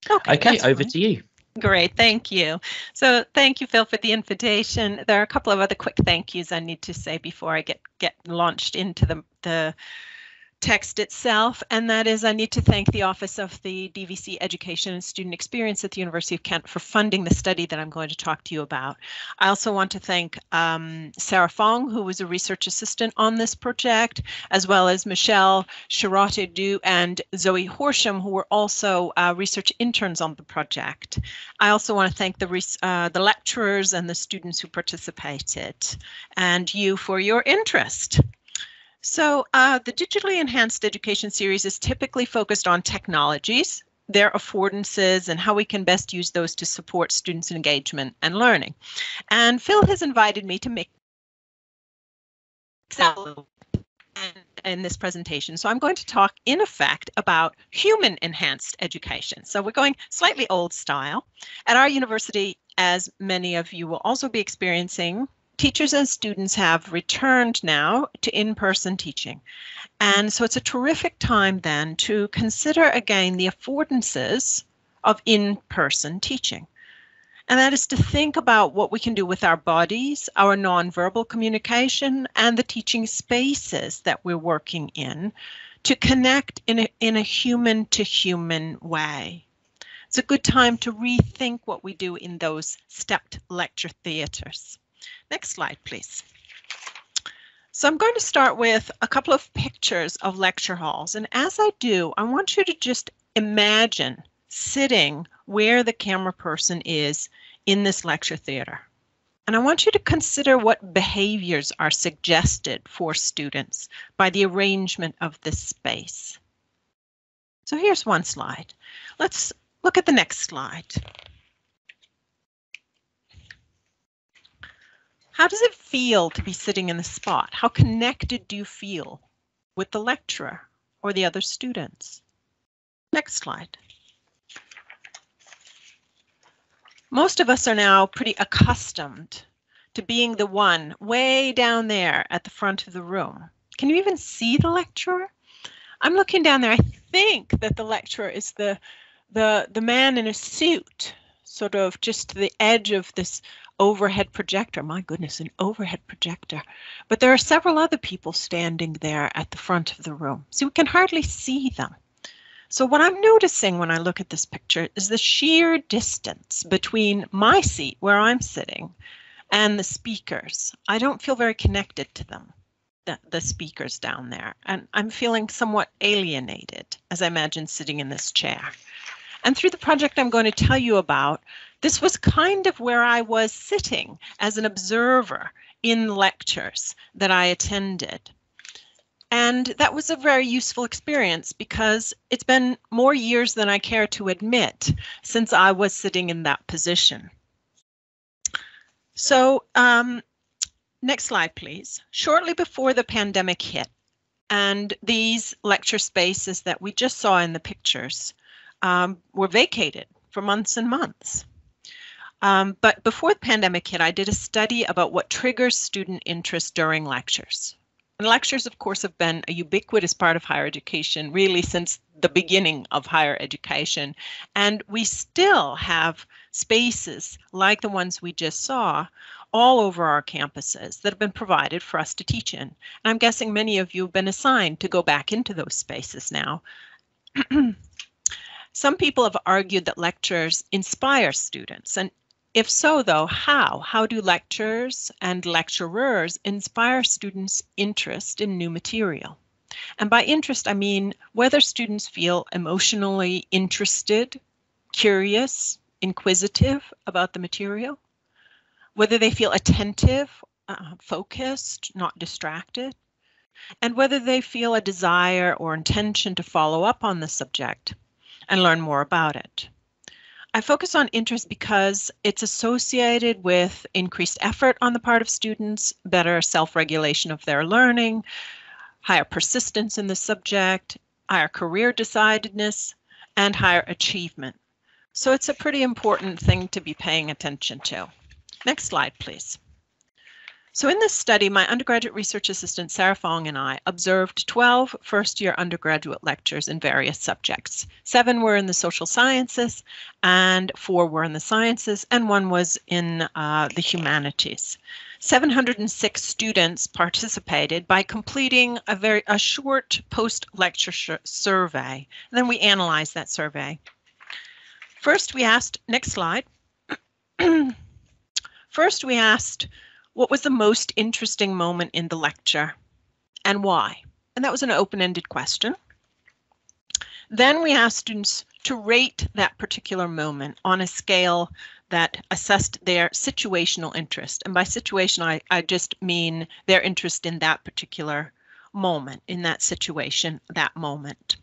Okay, over to you. Great, thank you. So thank you, Phil, for the invitation. There are a couple of other quick thank yous I need to say before I get launched into the text itself, and that is I need to thank the Office of the DVC Education and Student Experience at the University of Kent for funding the study that I'm going to talk to you about. I also want to thank Sarah Fong, who was a research assistant on this project, as well as Michelle Chirote-Du and Zoe Horsham, who were also research interns on the project. I also want to thank the lecturers and the students who participated, and you for your interest. So the Digitally Enhanced Education series is typically focused on technologies, their affordances, and how we can best use those to support students' engagement and learning. And Phil has invited me to make in this presentation. So I'm going to talk, in effect, about human-enhanced education. So we're going slightly old style. At our university, as many of you will also be experiencing, teachers and students have returned now to in-person teaching. And so it's a terrific time then to consider again the affordances of in-person teaching. And that is to think about what we can do with our bodies, our nonverbal communication, and the teaching spaces that we're working in to connect in a human-to-human way. It's a good time to rethink what we do in those stepped lecture theatres. Next slide, please. So I'm going to start with a couple of pictures of lecture halls. And as I do, I want you to just imagine sitting where the camera person is in this lecture theater. And I want you to consider what behaviors are suggested for students by the arrangement of this space. So here's one slide. Let's look at the next slide. How does it feel to be sitting in the spot? How connected do you feel with the lecturer or the other students? Next slide. Most of us are now pretty accustomed to being the one way down there at the front of the room. Can you even see the lecturer? I'm looking down there. I think that the lecturer is the man in a suit, sort of just to the edge of this overhead projector. My goodness, an overhead projector. But there are several other people standing there at the front of the room, so we can hardly see them. So what I'm noticing when I look at this picture is the sheer distance between my seat, where I'm sitting, and the speakers. I don't feel very connected to them, the speakers down there, and I'm feeling somewhat alienated as I imagine sitting in this chair. And through the project I'm going to tell you about, this was kind of where I was sitting as an observer in lectures that I attended. And that was a very useful experience because it's been more years than I care to admit since I was sitting in that position. So next slide, please. Shortly before the pandemic hit, and these lecture spaces that we just saw in the pictures were vacated for months and months. But before the pandemic hit, I did a study about what triggers student interest during lectures. And lectures, of course, have been a ubiquitous part of higher education, really since the beginning of higher education. And we still have spaces like the ones we just saw all over our campuses that have been provided for us to teach in. And I'm guessing many of you have been assigned to go back into those spaces now. Some people have argued that lectures inspire students, and if so, though, how? How do lecturers and lecturers inspire students' interest in new material? And by interest, I mean whether students feel emotionally interested, curious, inquisitive about the material, whether they feel attentive, focused, not distracted, and whether they feel a desire or intention to follow up on the subject and learn more about it. I focus on interest because it's associated with increased effort on the part of students, better self-regulation of their learning, higher persistence in the subject, higher career decidedness, and higher achievement. So it's a pretty important thing to be paying attention to. Next slide, please. So in this study, my undergraduate research assistant, Sarah Fong, and I observed 12 first-year undergraduate lectures in various subjects. 7 were in the social sciences, and 4 were in the sciences, and 1 was in the humanities. 706 students participated by completing a short post-lecture survey. And then we analyzed that survey. First, we asked, next slide. First, we asked, what was the most interesting moment in the lecture and why? And that was an open-ended question. Then we asked students to rate that particular moment on a scale that assessed their situational interest. And by situation, I just mean their interest in that particular moment, in that situation, that moment.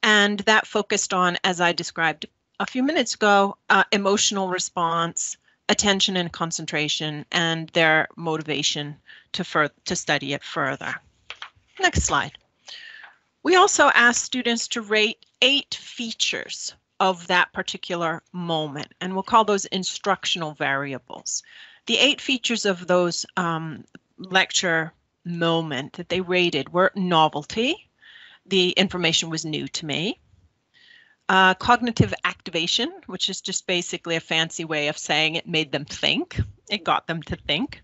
And that focused on, as I described a few minutes ago, emotional response, attention and concentration, and their motivation to study it further. Next slide. We also asked students to rate 8 features of that particular moment, and we'll call those instructional variables. The 8 features of those lecture moment that they rated were novelty. The information was new to me. Cognitive activation, which is just basically a fancy way of saying it made them think. It got them to think.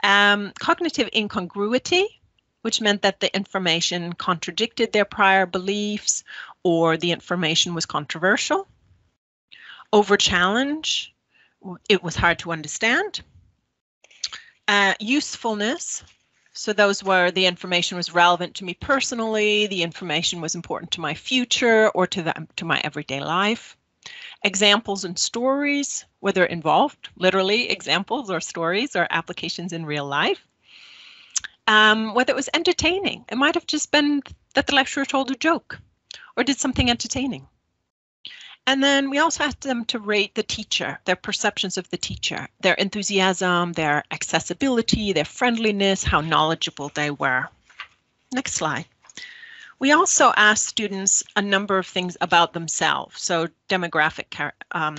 Cognitive incongruity, which meant that the information contradicted their prior beliefs or the information was controversial. Over challenge, it was hard to understand. Usefulness, so those were the information was relevant to me personally, the information was important to my future or to my everyday life. Examples and stories, whether involved literally examples or stories or applications in real life. Whether it was entertaining, it might have just been that the lecturer told a joke or did something entertaining. And then we also asked them to rate the teacher, their perceptions of the teacher, their enthusiasm, their accessibility, their friendliness, how knowledgeable they were. Next slide. We also asked students a number of things about themselves, so demographic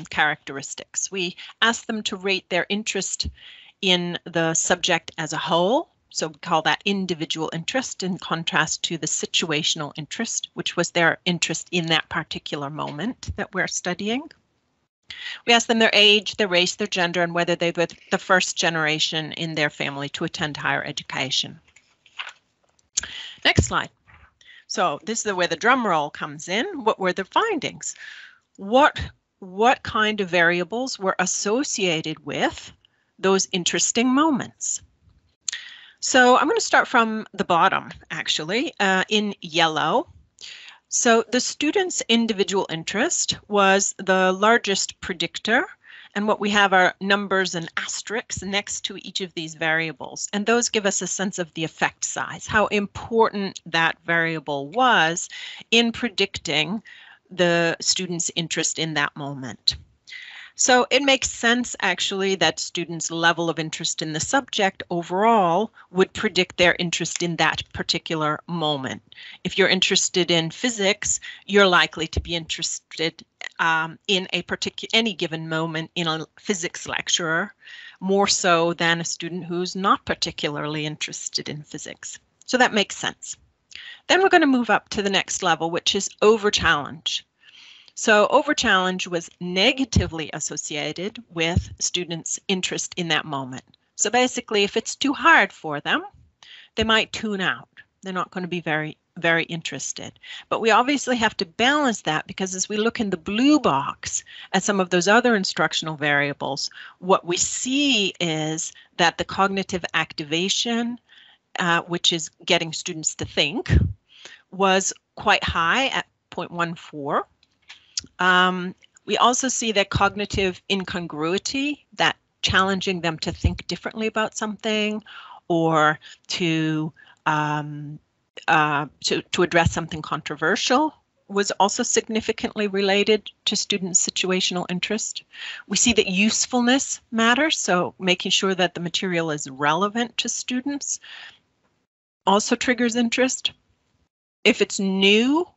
characteristics. We asked them to rate their interest in the subject as a whole. So we call that individual interest in contrast to the situational interest, which was their interest in that particular moment that we're studying. We asked them their age, their race, their gender, and whether they were the first generation in their family to attend higher education. Next slide. So this is where the drum roll comes in. What were the findings? What kind of variables were associated with those interesting moments? So I'm going to start from the bottom, actually, in yellow. So the student's individual interest was the largest predictor, and what we have are numbers and asterisks next to each of these variables, and those give us a sense of the effect size, how important that variable was in predicting the student's interest in that moment. So it makes sense, actually, that students' level of interest in the subject overall would predict their interest in that particular moment. If you're interested in physics, you're likely to be interested in any given moment in a physics lecturer, more so than a student who's not particularly interested in physics. So that makes sense. Then we're going to move up to the next level, which is over challenge. So over challenge was negatively associated with students' interest in that moment. So basically, if it's too hard for them, they might tune out. They're not going to be very interested. But we obviously have to balance that, because as we look in the blue box at some of those other instructional variables, what we see is that the cognitive activation, which is getting students to think, was quite high at 0.14. We also see that cognitive incongruity, that challenging them to think differently about something or to address something controversial, was also significantly related to students' situational interest. We see that usefulness matters, so making sure that the material is relevant to students also triggers interest. If it's new,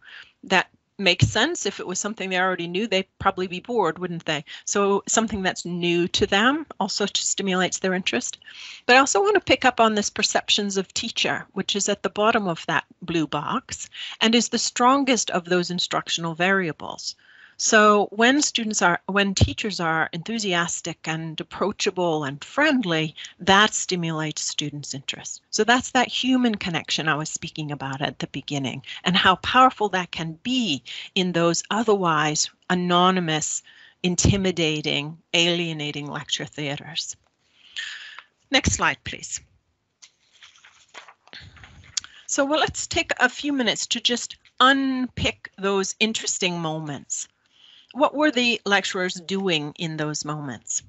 that makes sense. If it was something they already knew, they'd probably be bored, wouldn't they? So something that's new to them also stimulates their interest. But I also want to pick up on this perceptions of teacher, which is at the bottom of that blue box and is the strongest of those instructional variables. So when teachers are enthusiastic and approachable and friendly, that stimulates students' interest. So that's that human connection I was speaking about at the beginning, and how powerful that can be in those otherwise anonymous, intimidating, alienating lecture theaters. Next slide, please. So let's take a few minutes to just unpick those interesting moments. What were the lecturers doing in those moments?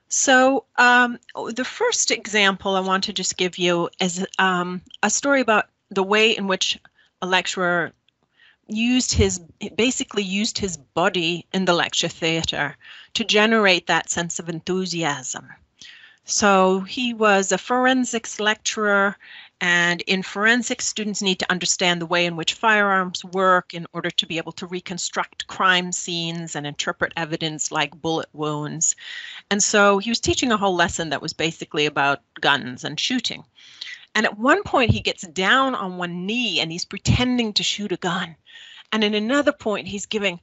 So the first example I want to just give you is a story about the way in which a lecturer basically used his body in the lecture theatre to generate that sense of enthusiasm. So he was a forensics lecturer, and in forensics, students need to understand the way in which firearms work in order to be able to reconstruct crime scenes and interpret evidence like bullet wounds. And so he was teaching a whole lesson that was basically about guns and shooting. And at one point, he gets down on one knee and he's pretending to shoot a gun. And in another point, he's giving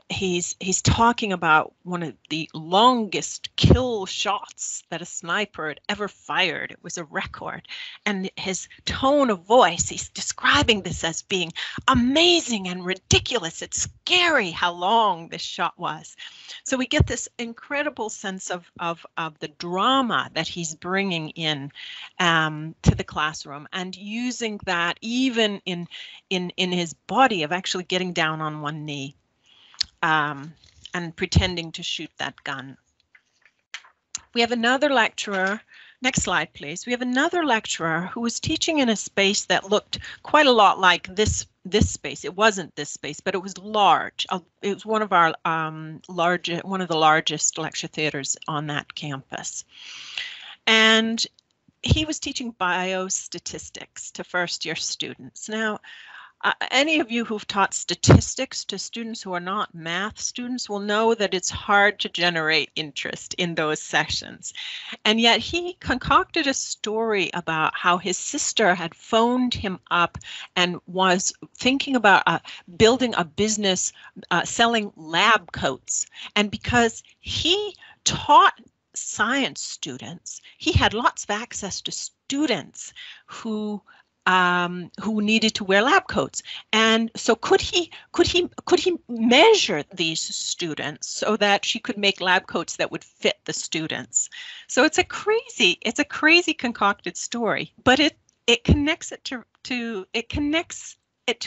he's talking about one of the longest kill shots that a sniper had ever fired. It was a record. And his tone of voice, he's describing this as being amazing and ridiculous. It's scary how long this shot was. So we get this incredible sense of the drama that he's bringing in to the classroom, and using that even in his body of actually getting down on one knee and pretending to shoot that gun. We have another lecturer. Next slide, please. We have another lecturer who was teaching in a space that looked quite a lot like this space. It wasn't this space, but it was large. It was one of our one of the largest lecture theaters on that campus. And he was teaching biostatistics to first-year students. Now, any of you who've taught statistics to students who are not math students will know that it's hard to generate interest in those sessions. And yet he concocted a story about how his sister had phoned him up and was thinking about building a business selling lab coats. And because he taught science students, he had lots of access to students who needed to wear lab coats. And so could he measure these students so that she could make lab coats that would fit the students? So it's a crazy concocted story, but it connects it to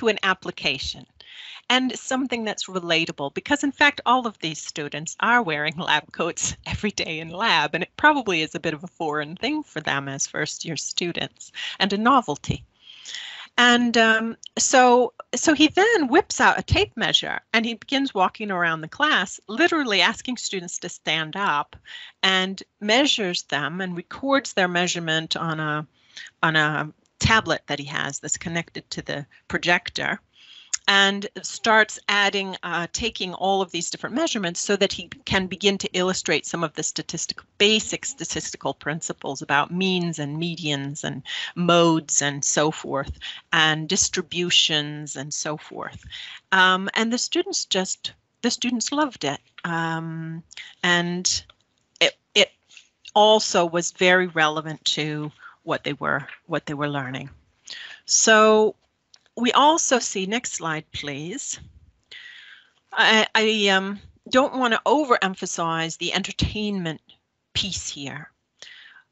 an application and something that's relatable, because in fact all of these students are wearing lab coats every day in lab, and it probably is a bit of a foreign thing for them as first-year students and a novelty. And so he then whips out a tape measure and he begins walking around the class, literally asking students to stand up, and measures them and records their measurement on a tablet that he has that's connected to the projector, and starts taking all of these different measurements so that he can begin to illustrate some of the basic statistical principles about means and medians and modes and so forth, and distributions and so forth. And the students loved it. And it also was very relevant to what they were learning. So we also see, next slide, please. I don't want to overemphasize the entertainment piece here.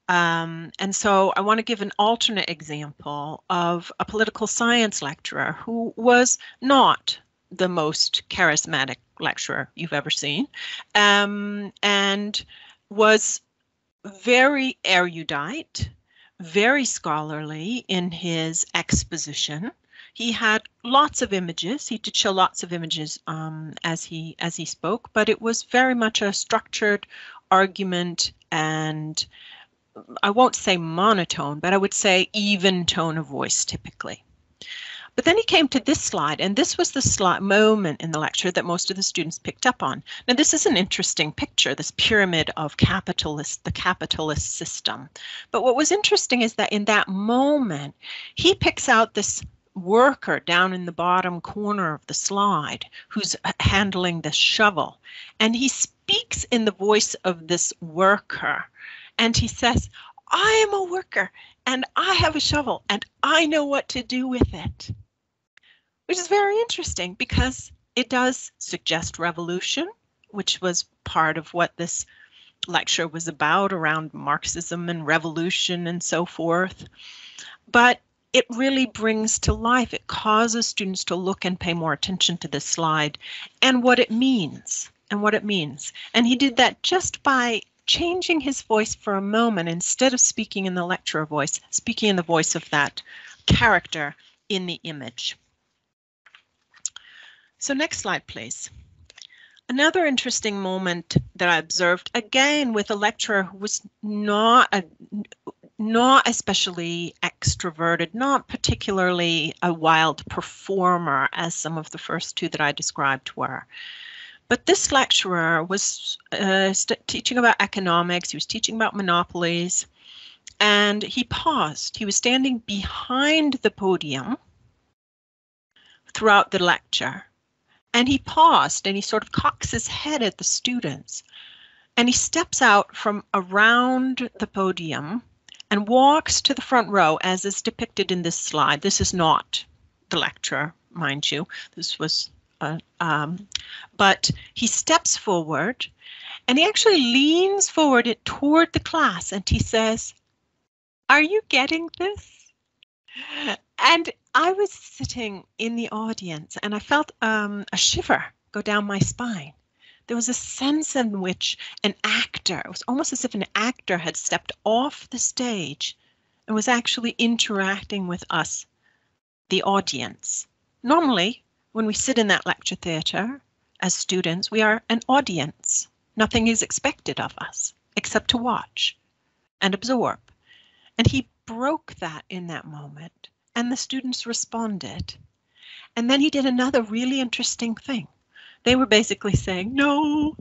And so I want to give an alternate example of a political science lecturer who was not the most charismatic lecturer you've ever seen, and was very erudite, very scholarly in his exposition. He had lots of images. He did show lots of images as he spoke, but it was very much a structured argument, and I won't say monotone, but I would say even tone of voice typically. But then he came to this slide, and this was the moment in the lecture that most of the students picked up on. Now, this is an interesting picture, this pyramid of the capitalist system. But what was interesting is that in that moment, he picks out this worker down in the bottom corner of the slide who's handling the shovel. And he speaks in the voice of this worker. And he says, I am a worker, and I have a shovel, and I know what to do with it. Which is very interesting because it does suggest revolution, which was part of what this lecture was about, around Marxism and revolution and so forth. But it really brings to life, it causes students to look and pay more attention to this slide and what it means, And he did that just by changing his voice for a moment, instead of speaking in the lecturer voice, speaking in the voice of that character in the image. So next slide, please. Another interesting moment that I observed, again with a lecturer who was not especially extroverted, not particularly a wild performer as some of the first two that I described were. But this lecturer was teaching about economics, he was teaching about monopolies, and he paused. He was standing behind the podium throughout the lecture. And he paused and he sort of cocks his head at the students. And he steps out from around the podium and walks to the front row, as is depicted in this slide. This is not the lecturer, mind you. This was, but he steps forward and he actually leans forward toward the class and he says, "Are you getting this?" And I was sitting in the audience and I felt a shiver go down my spine. There was a sense in which an actor, it was almost as if an actor had stepped off the stage and was actually interacting with us, the audience. Normally, when we sit in that lecture theatre as students, we are an audience. Nothing is expected of us except to watch and absorb. And he broke that in that moment. And the students responded. And then he did another really interesting thing. They were basically saying, "No,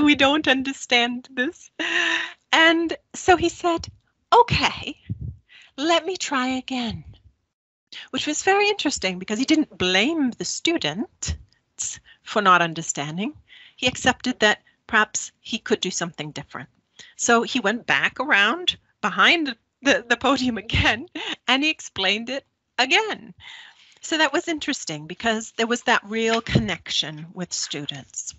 we don't understand this." And so he said, "Okay, let me try again." Which was very interesting because he didn't blame the student for not understanding. He accepted that perhaps he could do something different. So he went back around behind the podium again and he explained it again. So that was interesting because there was that real connection with students.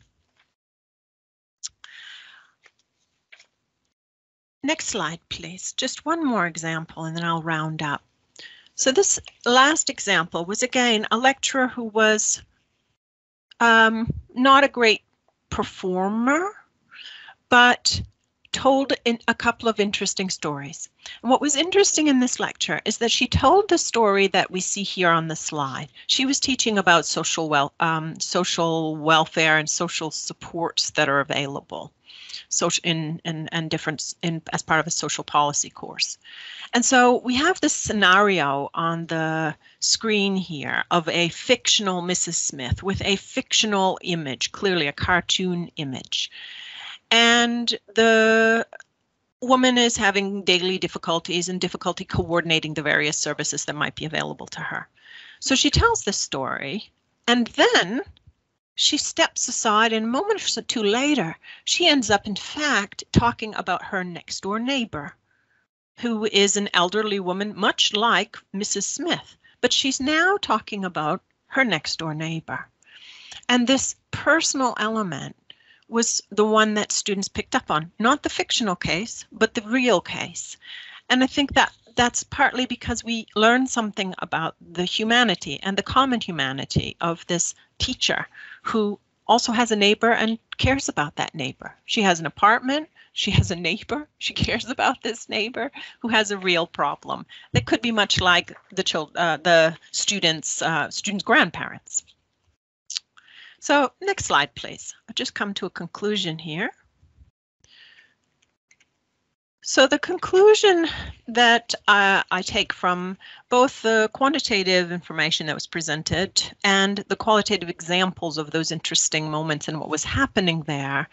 Next slide, please. Just one more example and then I'll round up. So this last example was again a lecturer who was not a great performer, but told in a couple of interesting stories. And what was interesting in this lecture is that she told the story that we see here on the slide. She was teaching about social welfare and social supports that are available as part of a social policy course. And so we have this scenario on the screen here of a fictional Mrs. Smith with a fictional image, clearly a cartoon image. And the woman is having daily difficulties and difficulty coordinating the various services that might be available to her. So she tells this story, and then she steps aside, and a moment or two later, she ends up, in fact, talking about her next door neighbor, who is an elderly woman, much like Mrs. Smith, but she's now talking about her next door neighbor. And this personal element was the one that students picked up on, not the fictional case, but the real case. And I think that that's partly because we learned something about the humanity and the common humanity of this teacher who also has a neighbor and cares about that neighbor. She has an apartment, she has a neighbor, she cares about this neighbor who has a real problem that could be much like the students' grandparents. So next slide, please. I've just come to a conclusion here. So the conclusion that I take from both the quantitative information that was presented and the qualitative examples of those interesting moments and what was happening there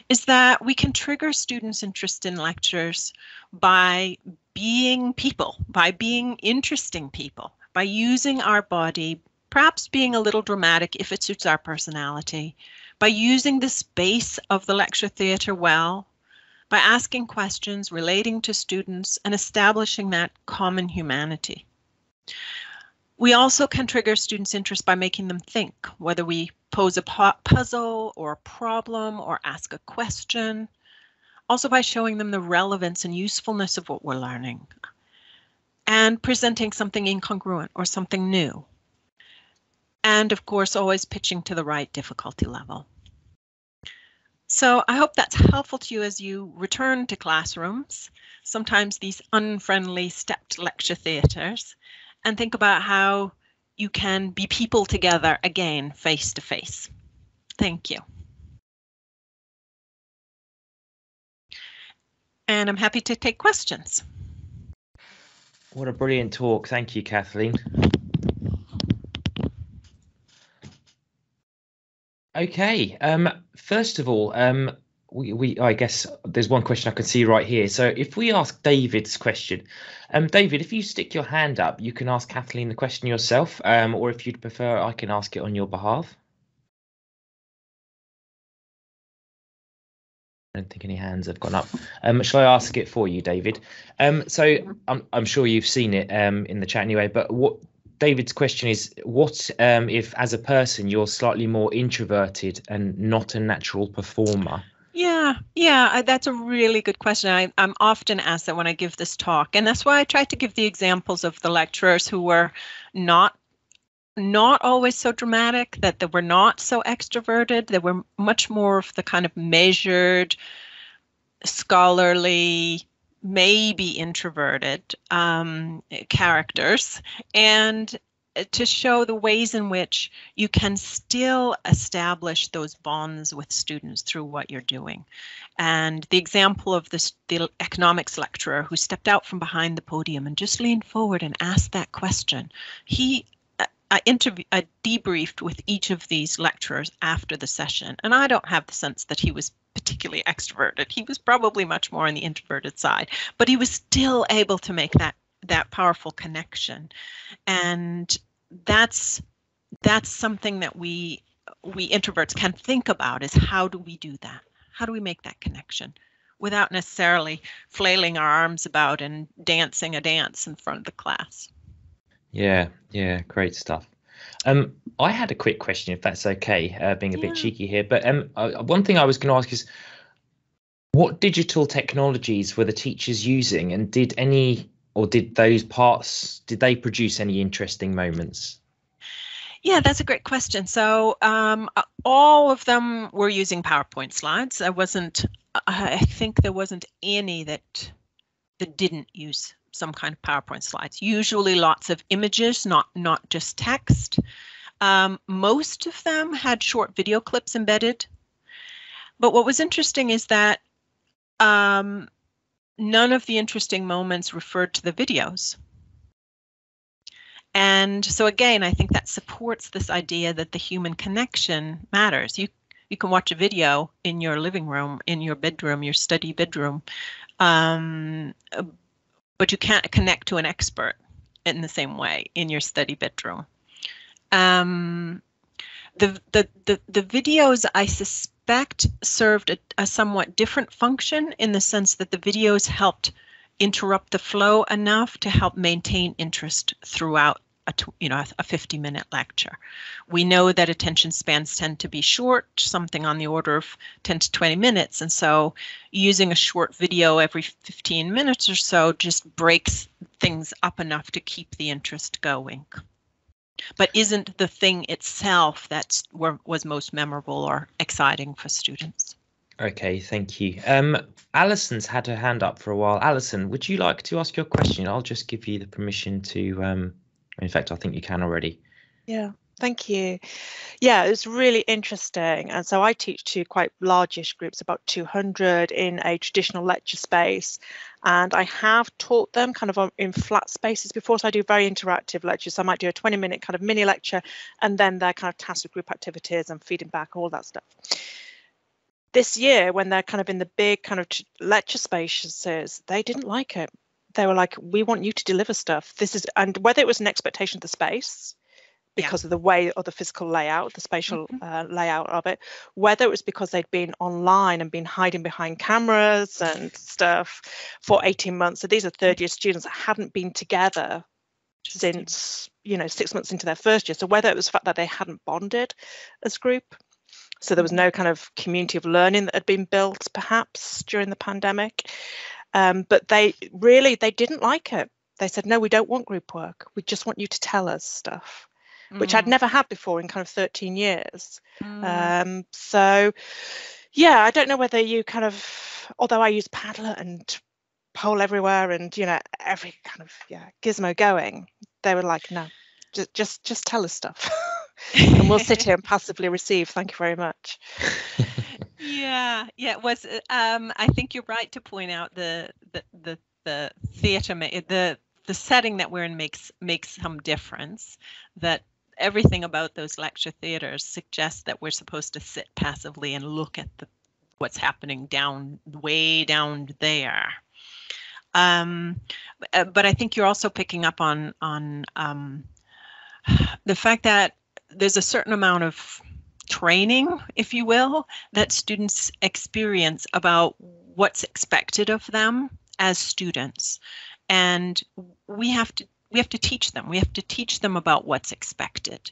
is that we can trigger students' interest in lectures by being people, by being interesting people, by using our body, perhaps being a little dramatic if it suits our personality, by using the space of the lecture theatre well, by asking questions, relating to students, and establishing that common humanity. We also can trigger students' interest by making them think, whether we pose a puzzle or a problem or ask a question. Also by showing them the relevance and usefulness of what we're learning, and presenting something incongruent or something new. And of course, always pitching to the right difficulty level. So I hope that's helpful to you as you return to classrooms, sometimes these unfriendly stepped lecture theatres, and think about how you can be people together again, face to face. Thank you. And I'm happy to take questions. What a brilliant talk. Thank you, Kathleen. Okay, first of all, I guess there's one question I can see right here. So if we ask David's question, David, if you stick your hand up, you can ask Kathleen the question yourself, or if you'd prefer, I can ask it on your behalf. I don't think any hands have gone up. Shall I ask it for you, David? So I'm sure you've seen it in the chat anyway, but what David's question is, what if as a person you're slightly more introverted and not a natural performer? Yeah, that's a really good question. I'm often asked that when I give this talk, and that's why I try to give the examples of the lecturers who were not always so dramatic, that they were not so extroverted. They were much more of the kind of measured, scholarly, maybe introverted characters, and to show the ways in which you can still establish those bonds with students through what you're doing. And the example of the economics lecturer who stepped out from behind the podium and just leaned forward and asked that question. I debriefed with each of these lecturers after the session, and I don't have the sense that he was particularly extroverted. He was probably much more on the introverted side, but he was still able to make that powerful connection. And that's something that we introverts can think about, is how do we do that? How do we make that connection without necessarily flailing our arms about and dancing a dance in front of the class? Yeah, great stuff. I had a quick question, if that's okay, being a bit cheeky here, but one thing I was going to ask is, what digital technologies were the teachers using, and did those parts, did they produce any interesting moments? Yeah, that's a great question. So all of them were using PowerPoint slides. I think there wasn't any that didn't use some kind of PowerPoint slides. Usually lots of images, not just text. Most of them had short video clips embedded. But what was interesting is that none of the interesting moments referred to the videos. And so again, I think that supports this idea that the human connection matters. You can watch a video in your living room, in your bedroom, your study bedroom, but you can't connect to an expert in the same way in your study bedroom. The videos, I suspect, served a somewhat different function, in the sense that the videos helped interrupt the flow enough to help maintain interest throughout a 50-minute lecture. We know that attention spans tend to be short, something on the order of 10 to 20 minutes. And so using a short video every 15 minutes or so just breaks things up enough to keep the interest going. But isn't the thing itself that was most memorable or exciting for students. Okay, thank you. Alison's had her hand up for a while. Alison, would you like to ask your question? I'll just give you the permission to, in fact, I think you can already. Yeah, Thank you. Yeah, it was really interesting. And so I teach two quite largish groups, about 200 in a traditional lecture space. And I have taught them kind of in flat spaces before. So I do very interactive lectures. So I might do a 20-minute kind of mini lecture, and then they're kind of tasked with group activities and feeding back, all that stuff. This year, when they're kind of in the big kind of lecture spaces, they didn't like it. They were like, we want you to deliver stuff. This is, and whether it was an expectation of the space, because of the way of the physical layout, the spatial layout of it, whether it was because they'd been online and been hiding behind cameras and stuff for 18 months. So these are third year students that hadn't been together since, 6 months into their first year. So whether it was the fact that they hadn't bonded as a group, so there was no kind of community of learning that had been built perhaps during the pandemic. But they didn't like it. They said, no, we don't want group work. We just want you to tell us stuff, which I'd never had before in kind of 13 years. So, yeah, I don't know whether you kind of, although I use Padlet and Poll Everywhere and, every kind of, gizmo going, they were like, no, just tell us stuff. And we'll sit here and passively receive. Thank you very much. Yeah, it was. I think you're right to point out the theater, the setting that we're in makes some difference. That everything about those lecture theaters suggests that we're supposed to sit passively and look at what's happening way down there. But I think you're also picking up on the fact that there's a certain amount of training, if you will, that students experience about what's expected of them as students, and we have to teach them. We have to teach them about what's expected,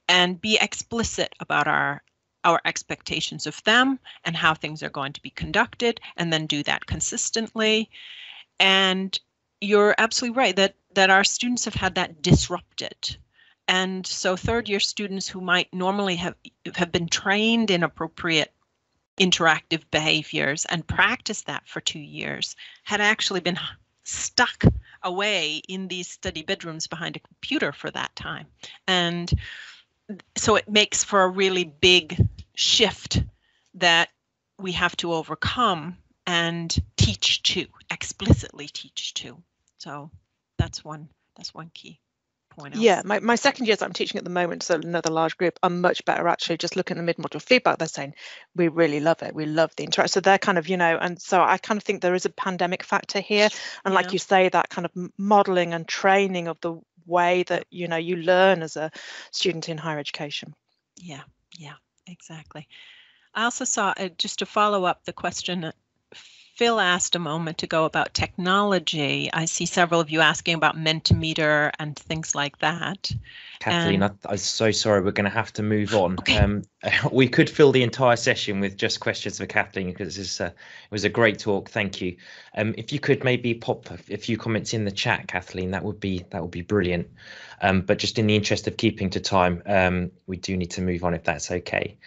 and be explicit about our expectations of them and how things are going to be conducted, and then do that consistently. And you're absolutely right that our students have had that disrupted. And so third year students who might normally have been trained in appropriate interactive behaviors and practiced that for 2 years had actually been stuck away in these study bedrooms behind a computer for that time. And so it makes for a really big shift that we have to overcome and teach to, explicitly teach to. So that's one key point. Yeah, my second years I'm teaching at the moment, so another large group, are much better actually just looking at the mid-module feedback. They're saying, we really love it. We love the interaction. So they're kind of, and so I kind of think there is a pandemic factor here. And like you say, that kind of modeling and training of the way that, you learn as a student in higher education. Yeah, exactly. I also saw, just to follow up the question that Phil asked a moment ago about technology. I see several of you asking about Mentimeter and things like that. Kathleen, I'm so sorry. We're going to have to move on. Okay. We could fill the entire session with just questions for Kathleen, because it was a great talk. Thank you. If you could maybe pop a few comments in the chat, Kathleen, that would be brilliant. But just in the interest of keeping to time, we do need to move on, if that's okay.